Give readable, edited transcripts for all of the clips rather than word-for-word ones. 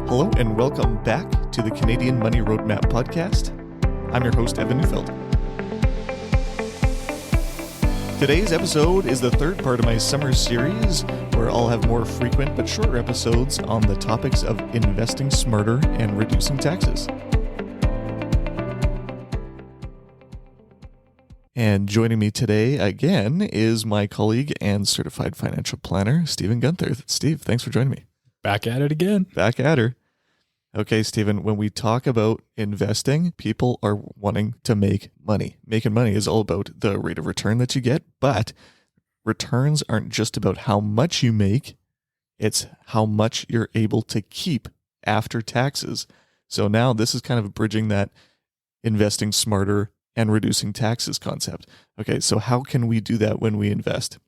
Hello and welcome back to the Canadian Money Roadmap podcast. I'm your host, Evan Neufeld. Today's episode is the third part of my summer series where I'll have more frequent but shorter episodes on the topics of investing smarter and reducing taxes. And joining me today again is my colleague and certified financial planner, Stephen Gunther. Steve, thanks for joining me. Back at it again. Back at her. Okay, Stephen, when we talk about investing, people are wanting to make money. Making money is all about the rate of return that you get, but returns aren't just about how much you make, it's how much you're able to keep after taxes. So now this is kind of bridging that investing smarter and reducing taxes concept. Okay, so how can we do that when we invest?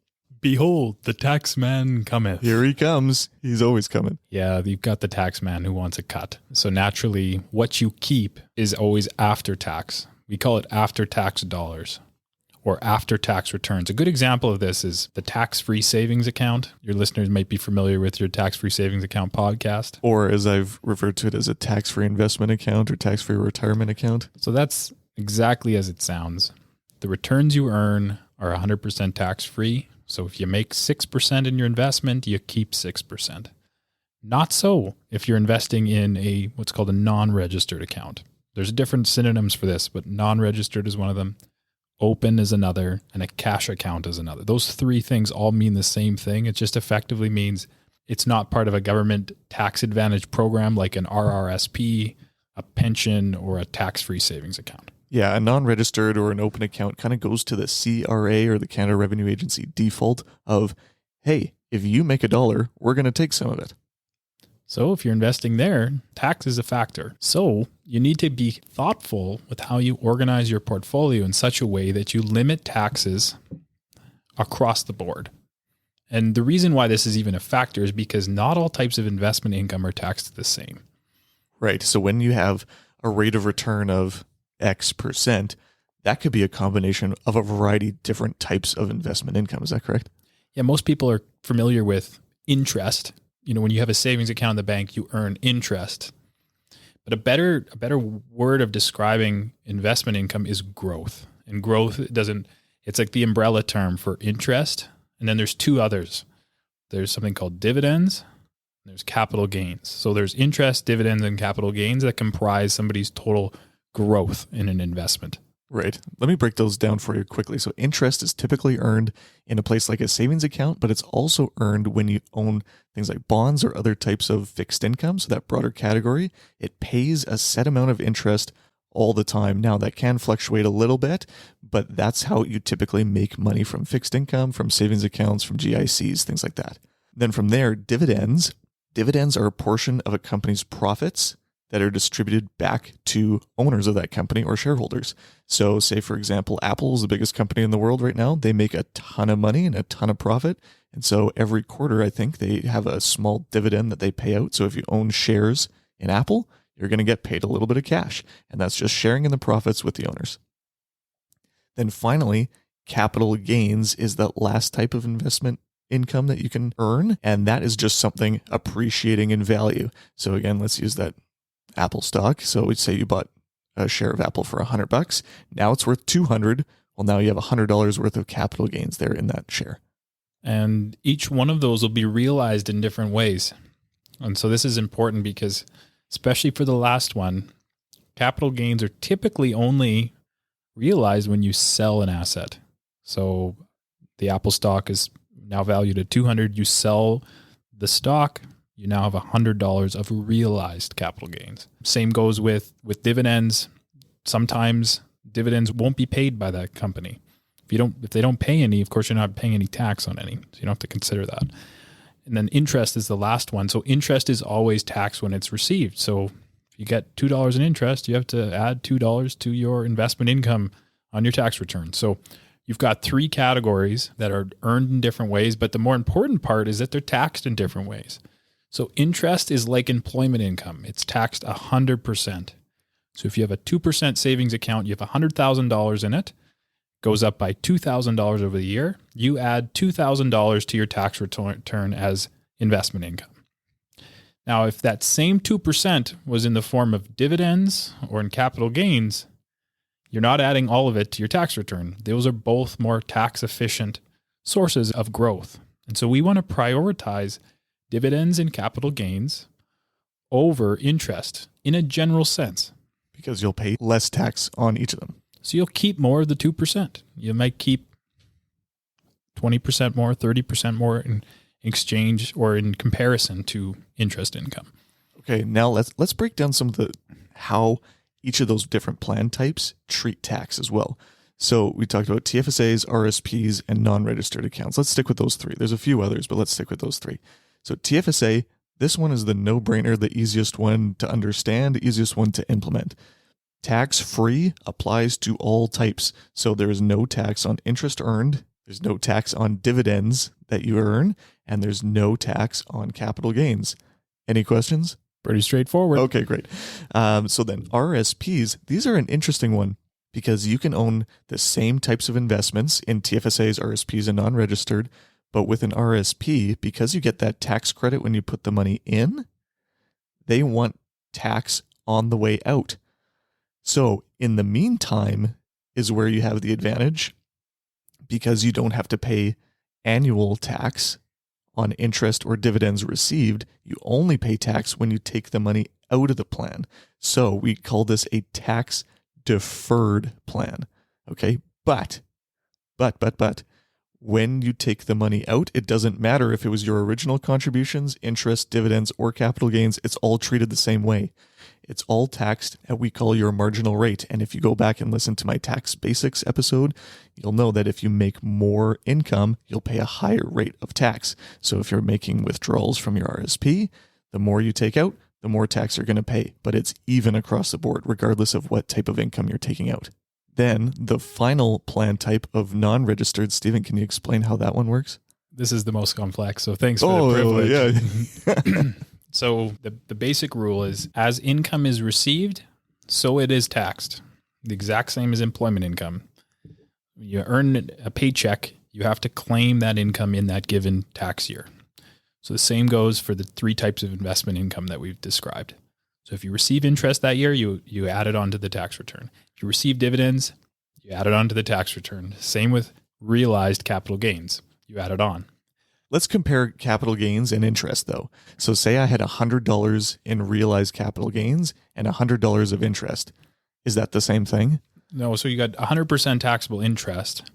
Behold, the tax man cometh. Here he comes. He's always coming. Yeah, you've got the tax man who wants a cut. So naturally, what you keep is always after tax. We call it after tax dollars or after tax returns. A good example of this is the tax-free savings account. Your listeners might be familiar with your tax-free savings account podcast. Or as I've referred to it as a tax-free investment account or tax-free retirement account. So that's exactly as it sounds. The returns you earn are 100% tax-free. So if you make 6% in your investment, you keep 6%. Not so if you're investing in what's called a non-registered account. There's different synonyms for this, but non-registered is one of them. Open is another, and a cash account is another. Those three things all mean the same thing. It just effectively means it's not part of a government tax advantage program like an RRSP, a pension, or a tax-free savings account. Yeah, a non-registered or an open account kind of goes to the CRA or the Canada Revenue Agency default of, hey, if you make $1, we're going to take some of it. So if you're investing there, tax is a factor. So you need to be thoughtful with how you organize your portfolio in such a way that you limit taxes across the board. And the reason why this is even a factor is because not all types of investment income are taxed the same. Right. So when you have a rate of return of X%, that could be a combination of a variety of different types of investment income. Is that correct? Yeah, most people are familiar with interest. You know, when you have a savings account in the bank, you earn interest. But a better word of describing investment income is growth. And growth it's like the umbrella term for interest. And then there's two others. There's something called dividends. And there's capital gains. So there's interest, dividends, and capital gains that comprise somebody's total growth in an investment. Right. Let me break those down for you quickly. So interest is typically earned in a place like a savings account, but it's also earned when you own things like bonds or other types of fixed income. So that broader category, it pays a set amount of interest all the time. Now that can fluctuate a little bit, but that's how you typically make money from fixed income, from savings accounts, from GICs, things like that. Then from there, dividends. Dividends are a portion of a company's profits that are distributed back to owners of that company or shareholders. So say, for example, Apple is the biggest company in the world right now. They make a ton of money and a ton of profit. And so every quarter, I think they have a small dividend that they pay out. So if you own shares in Apple, you're going to get paid a little bit of cash. And that's just sharing in the profits with the owners. Then finally, capital gains is that last type of investment income that you can earn. And that is just something appreciating in value. So again, let's use that Apple stock. So we'd say you bought a share of Apple for $100. Now it's worth $200. Well, now you have $100 worth of capital gains there in that share. And each one of those will be realized in different ways. And so this is important because, especially for the last one, capital gains are typically only realized when you sell an asset. So the Apple stock is now valued at $200. You sell the stock, you now have $100 of realized capital gains. Same goes with dividends. Sometimes dividends won't be paid by that company. If they don't pay any, of course, you're not paying any tax on any. So you don't have to consider that. And then interest is the last one. So interest is always taxed when it's received. So if you get $2 in interest, you have to add $2 to your investment income on your tax return. So you've got three categories that are earned in different ways, but the more important part is that they're taxed in different ways. So interest is like employment income. It's taxed 100%. So if you have a 2% savings account, you have $100,000 in it, goes up by $2,000 over the year. You add $2,000 to your tax return as investment income. Now, if that same 2% was in the form of dividends or in capital gains, you're not adding all of it to your tax return. Those are both more tax efficient sources of growth. And so we want to prioritize dividends and capital gains over interest in a general sense. Because you'll pay less tax on each of them. So you'll keep more of the 2%. You might keep 20% more, 30% more in exchange or in comparison to interest income. Okay, now let's break down some of how each of those different plan types treat tax as well. So we talked about TFSAs, RSPs, and non-registered accounts. Let's stick with those three. There's a few others, but let's stick with those three. So TFSA, this one is the no-brainer, the easiest one to understand, the easiest one to implement. Tax-free applies to all types. So there is no tax on interest earned, there's no tax on dividends that you earn, and there's no tax on capital gains. Any questions? Pretty straightforward. Okay, great. So then RRSPs, these are an interesting one because you can own the same types of investments in TFSAs, RRSPs, and non-registered, but with an RRSP, because you get that tax credit when you put the money in, they want tax on the way out. So in the meantime is where you have the advantage because you don't have to pay annual tax on interest or dividends received. You only pay tax when you take the money out of the plan. So we call this a tax deferred plan. Okay. But when you take the money out, it doesn't matter if it was your original contributions, interest, dividends, or capital gains. It's all treated the same way. It's all taxed at we call your marginal rate. And if you go back and listen to my tax basics episode, you'll know that if you make more income, you'll pay a higher rate of tax. So if you're making withdrawals from your RSP, the more you take out, the more tax you're going to pay. But it's even across the board, regardless of what type of income you're taking out. Then the final plan type of non-registered, Stephen, can you explain how that one works? This is the most complex, so thanks for the privilege. Yeah. So the basic rule is as income is received, so it is taxed. The exact same as employment income. When you earn a paycheck, you have to claim that income in that given tax year. So the same goes for the three types of investment income that we've described. So if you receive interest that year, you add it onto the tax return. If you receive dividends, you add it onto the tax return. Same with realized capital gains. You add it on. Let's compare capital gains and interest, though. So say I had $100 in realized capital gains and $100 of interest. Is that the same thing? No, so you got 100% taxable interest,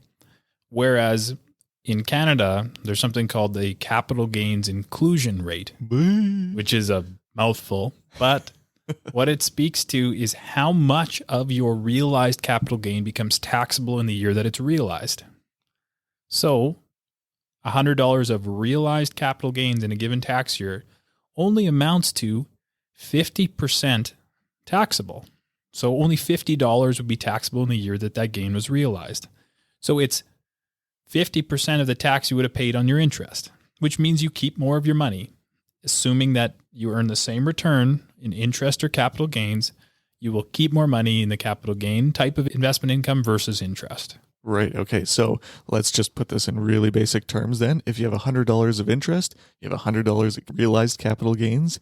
whereas in Canada, there's something called the capital gains inclusion rate, which is a mouthful, but what it speaks to is how much of your realized capital gain becomes taxable in the year that it's realized. So $100 of realized capital gains in a given tax year only amounts to 50% taxable. So only $50 would be taxable in the year that that gain was realized. So it's 50% of the tax you would have paid on your interest, which means you keep more of your money. Assuming that you earn the same return in interest or capital gains, you will keep more money in the capital gain type of investment income versus interest. Right. Okay. So let's just put this in really basic terms then. If you have $100 of interest, you have $100 of realized capital gains.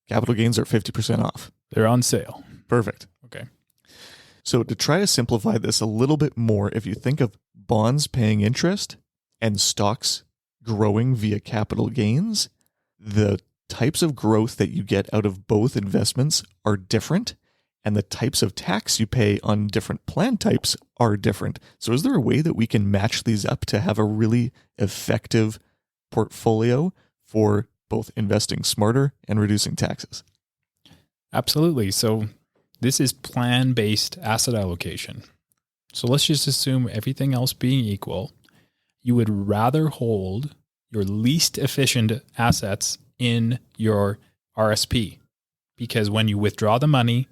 Capital gains are 50% off. They're on sale. Perfect. Okay. So to try to simplify this a little bit more, if you think of bonds paying interest and stocks growing via capital gains, the types of growth that you get out of both investments are different, and the types of tax you pay on different plan types are different. So is there a way that we can match these up to have a really effective portfolio for both investing smarter and reducing taxes? Absolutely. So this is plan-based asset allocation. So let's just assume everything else being equal, you would rather hold your least efficient assets in your RSP, because when you withdraw the money,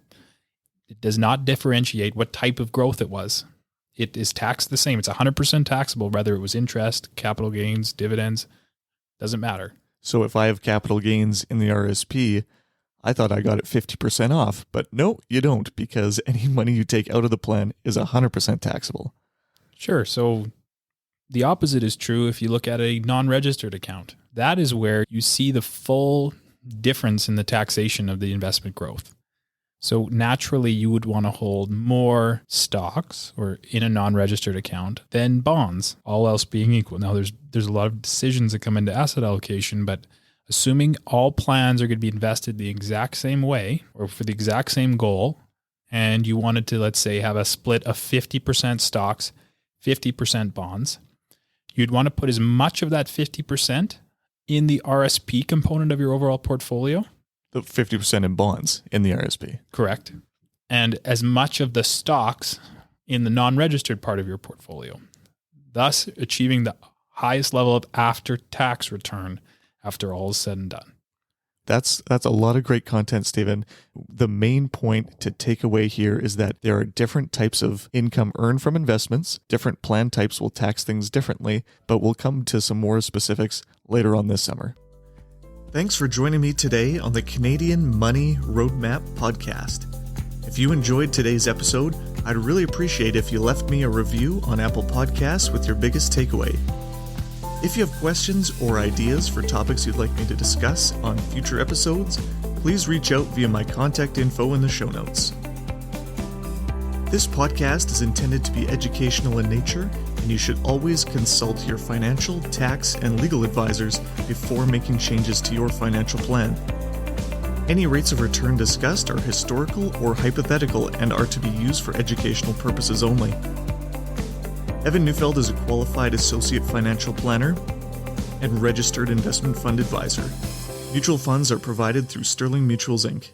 it does not differentiate what type of growth it was. It is taxed the same. It's 100% taxable, whether it was interest, capital gains, dividends, doesn't matter. So if I have capital gains in the RSP, I thought I got it 50% off, but no, you don't, because any money you take out of the plan is 100% taxable. Sure. So the opposite is true if you look at a non-registered account. That is where you see the full difference in the taxation of the investment growth. So naturally, you would want to hold more stocks or in a non-registered account than bonds, all else being equal. Now, there's a lot of decisions that come into asset allocation, but assuming all plans are going to be invested the exact same way or for the exact same goal, and you wanted to, let's say, have a split of 50% stocks, 50% bonds, you'd want to put as much of that 50% in the RSP component of your overall portfolio. The 50% in bonds in the RSP. Correct. And as much of the stocks in the non-registered part of your portfolio, thus achieving the highest level of after-tax return after all is said and done. That's a lot of great content, Stephen. The main point to take away here is that there are different types of income earned from investments. Different plan types will tax things differently, but we'll come to some more specifics later on this summer. Thanks for joining me today on the Canadian Money Roadmap podcast. If you enjoyed today's episode, I'd really appreciate if you left me a review on Apple Podcasts with your biggest takeaway. If you have questions or ideas for topics you'd like me to discuss on future episodes, please reach out via my contact info in the show notes. This podcast is intended to be educational in nature, and you should always consult your financial, tax, and legal advisors before making changes to your financial plan. Any rates of return discussed are historical or hypothetical and are to be used for educational purposes only. Evan Neufeld is a qualified associate financial planner and registered investment fund advisor. Mutual funds are provided through Sterling Mutuals Inc.